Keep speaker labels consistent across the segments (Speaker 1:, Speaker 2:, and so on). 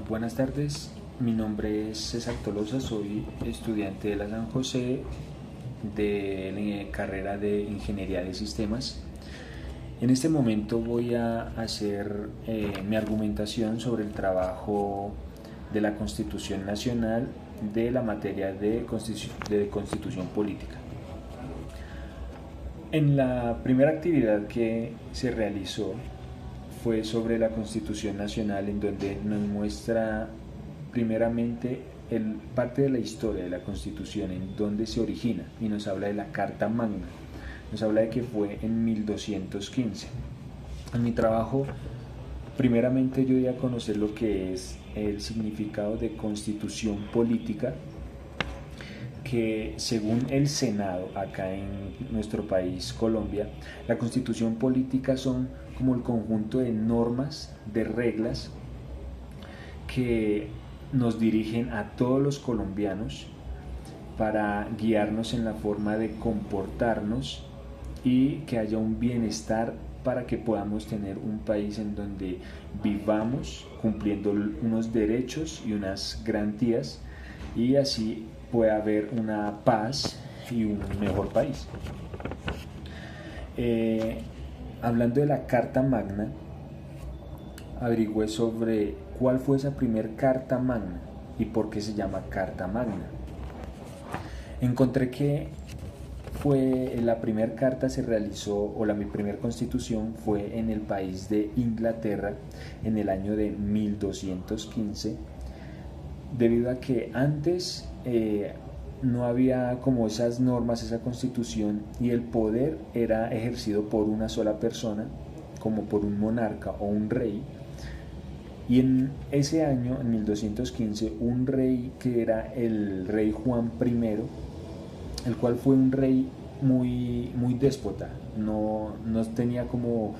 Speaker 1: Buenas tardes, mi nombre es César Tolosa, soy estudiante de la San José de la carrera de Ingeniería de Sistemas. En este momento voy a hacer mi argumentación sobre el trabajo de la Constitución Nacional de la materia de Constitución Política. En la primera actividad que se realizó fue sobre la Constitución Nacional, en donde nos muestra primeramente parte de la historia de la Constitución, en donde se origina, y nos habla de la Carta Magna. Nos habla de que fue en 1215. En mi trabajo, primeramente yo di a conocer lo que es el significado de constitución política, que según el Senado acá en nuestro país, Colombia, la constitución política son como el conjunto de normas, de reglas que nos dirigen a todos los colombianos para guiarnos en la forma de comportarnos y que haya un bienestar para que podamos tener un país en donde vivamos cumpliendo unos derechos y unas garantías, y así pueda haber una paz y un mejor país. Hablando de la Carta Magna, averigüé sobre cuál fue esa primer Carta Magna y por qué se llama Carta Magna. Encontré que la primera carta se realizó, o mi primera constitución fue en el país de Inglaterra en el año de 1215, debido a que antes no había como esas normas, esa constitución, y el poder era ejercido por una sola persona, como por un monarca o un rey. Y en ese año, en 1215, un rey que era el rey Juan I, el cual fue un rey muy déspota, no sabía cómo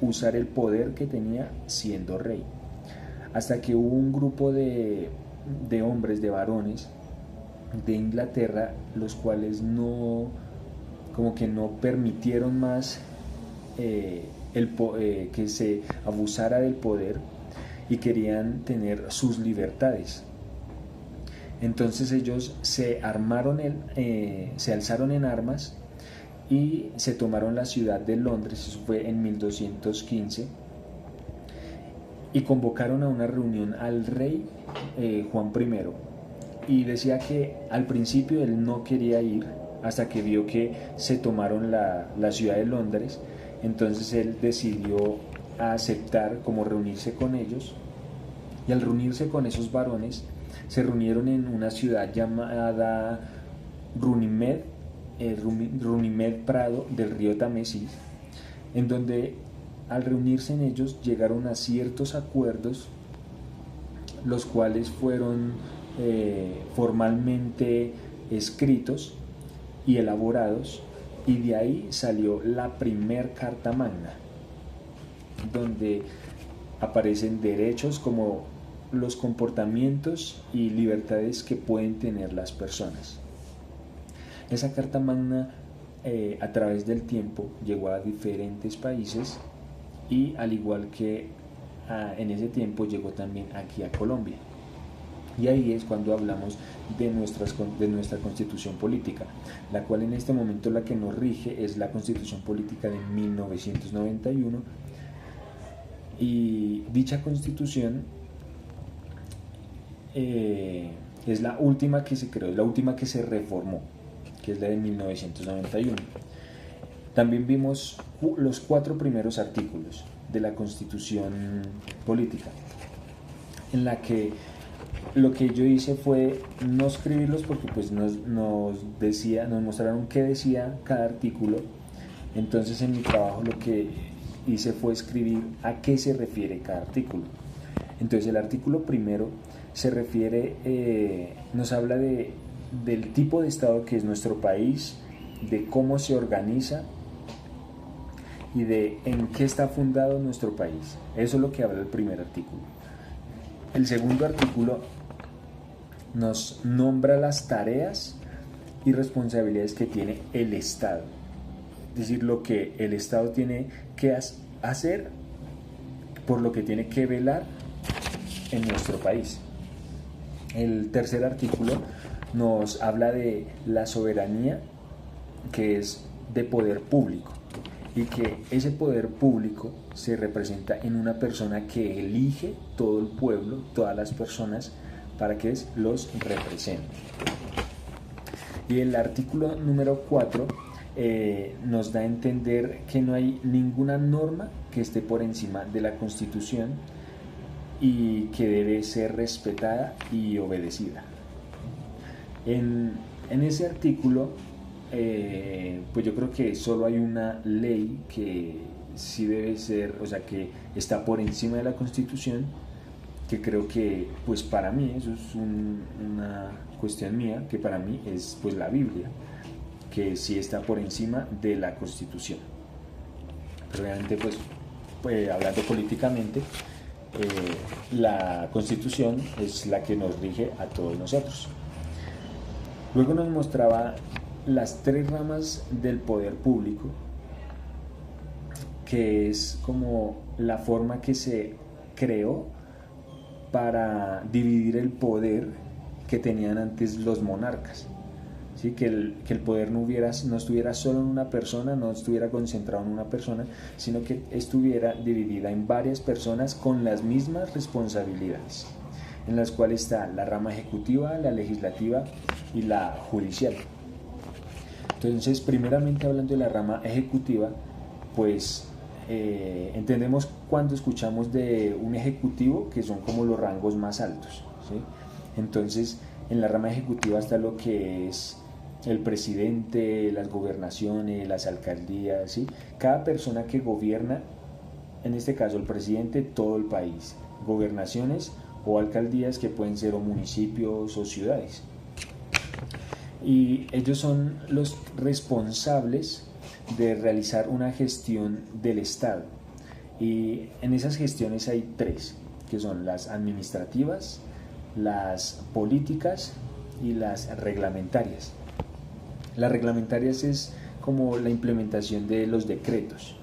Speaker 1: usar el poder que tenía siendo rey, hasta que hubo un grupo de hombres, de varones de Inglaterra, los cuales como que no permitieron más que se abusara del poder y querían tener sus libertades. Entonces ellos se alzaron en armas y se tomaron la ciudad de Londres. Eso fue en 1215, y convocaron a una reunión al rey Juan I, y decía que al principio él no quería ir hasta que vio que se tomaron la ciudad de Londres. Entonces él decidió aceptar como reunirse con ellos, y al reunirse con esos varones se reunieron en una ciudad llamada Runnymede Prado del río Támesis, en donde al reunirse en ellos llegaron a ciertos acuerdos, los cuales fueron formalmente escritos y elaborados, y de ahí salió la primer Carta Magna, donde aparecen derechos como los comportamientos y libertades que pueden tener las personas. Esa Carta Magna a través del tiempo llegó a diferentes países, y al igual que en ese tiempo llegó también aquí a Colombia. Y ahí es cuando hablamos de nuestra constitución política, la cual en este momento la que nos rige es la constitución política de 1991, y dicha constitución es la última que se creó, la última que se reformó, que es la de 1991. También vimos los 4 primeros artículos de la constitución política, en la que lo que yo hice fue no escribirlos, porque pues nos mostraron qué decía cada artículo. Entonces en mi trabajo lo que hice fue escribir a qué se refiere cada artículo. Entonces el artículo primero se refiere, nos habla del tipo de Estado que es nuestro país, de cómo se organiza y de en qué está fundado nuestro país. Eso es lo que habla el primer artículo. El segundo artículo nos nombra las tareas y responsabilidades que tiene el Estado, es decir, lo que el Estado tiene que hacer, por lo que tiene que velar en nuestro país. El tercer artículo nos habla de la soberanía, que es de poder público, y que ese poder público se representa en una persona que elige todo el pueblo, todas las personas, para que los represente. Y el artículo número 4 nos da a entender que no hay ninguna norma que esté por encima de la Constitución y que debe ser respetada y obedecida. En ese artículo, pues yo creo que solo hay una ley que sí debe ser, o sea, que está por encima de la Constitución, que creo que, pues para mí, eso es una cuestión mía, que para mí es pues la Biblia, que sí está por encima de la Constitución. Pero obviamente, pues hablando políticamente, la Constitución es la que nos rige a todos nosotros. Luego nos mostraba las 3 ramas del poder público, que es como la forma que se creó para dividir el poder que tenían antes los monarcas. ¿Sí? Que el poder no estuviera solo en una persona, no estuviera concentrado en una persona, sino que estuviera dividida en varias personas con las mismas responsabilidades, en las cuales está la rama ejecutiva, la legislativa y la judicial. Entonces, primeramente hablando de la rama ejecutiva, pues entendemos cuando escuchamos de un ejecutivo que son como los rangos más altos, ¿sí? Entonces, en la rama ejecutiva está lo que es el presidente, las gobernaciones, las alcaldías, ¿sí? Cada persona que gobierna, en este caso el presidente, todo el país, gobernaciones o alcaldías que pueden ser o municipios o ciudades. Y ellos son los responsables de realizar una gestión del Estado. Y en esas gestiones hay 3, que son las administrativas, las políticas y las reglamentarias. Las reglamentarias es como la implementación de los decretos.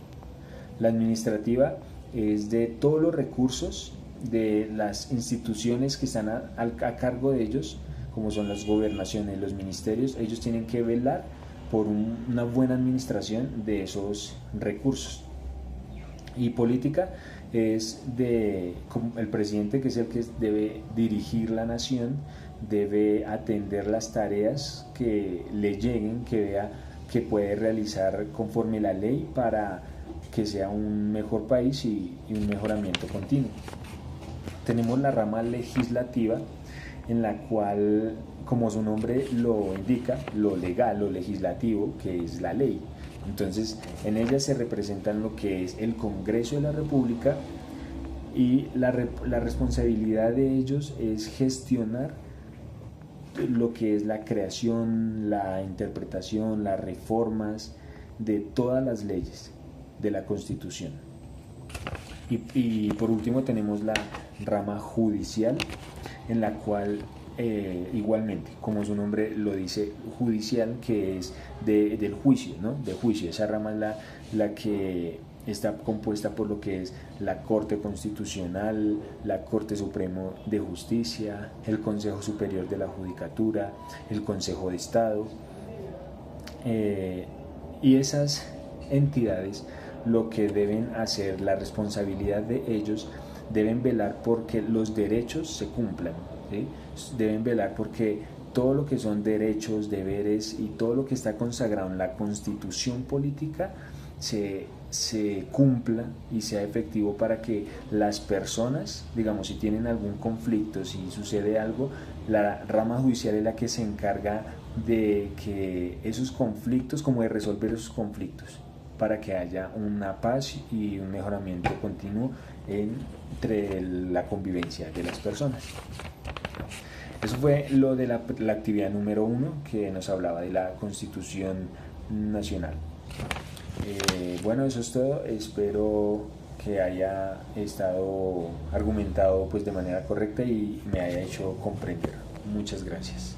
Speaker 1: La administrativa es de todos los recursos de las instituciones que están a cargo de ellos, como son las gobernaciones, los ministerios. Ellos tienen que velar por una buena administración de esos recursos. Y política es como el presidente, que es el que debe dirigir la nación, debe atender las tareas que le lleguen, que vea que puede realizar conforme la ley para que sea un mejor país y un mejoramiento continuo. Tenemos la rama legislativa, en la cual, como su nombre lo indica, lo legal, lo legislativo, que es la ley. Entonces, en ella se representan lo que es el Congreso de la República, y la responsabilidad de ellos es gestionar lo que es la creación, la interpretación, las reformas de todas las leyes de la Constitución. Y por último tenemos la rama judicial, en la cual igualmente, como su nombre lo dice, judicial, que es del juicio, ¿no? De juicio. Esa rama es la que está compuesta por lo que es la Corte Constitucional, la Corte Suprema de Justicia, el Consejo Superior de la Judicatura, el Consejo de Estado. Y esas entidades, lo que deben hacer, la responsabilidad de ellos, deben velar porque los derechos se cumplan, ¿sí? Deben velar porque todo lo que son derechos, deberes y todo lo que está consagrado en la Constitución política se cumpla y sea efectivo, para que las personas, digamos, si tienen algún conflicto, si sucede algo, la rama judicial es la que se encarga de que esos conflictos, como de resolver esos conflictos, para que haya una paz y un mejoramiento continuo entre la convivencia de las personas. Eso fue lo de la actividad número 1, que nos hablaba de la Constitución Nacional. Bueno, eso es todo. Espero que haya estado argumentado pues de manera correcta y me haya hecho comprender. Muchas gracias.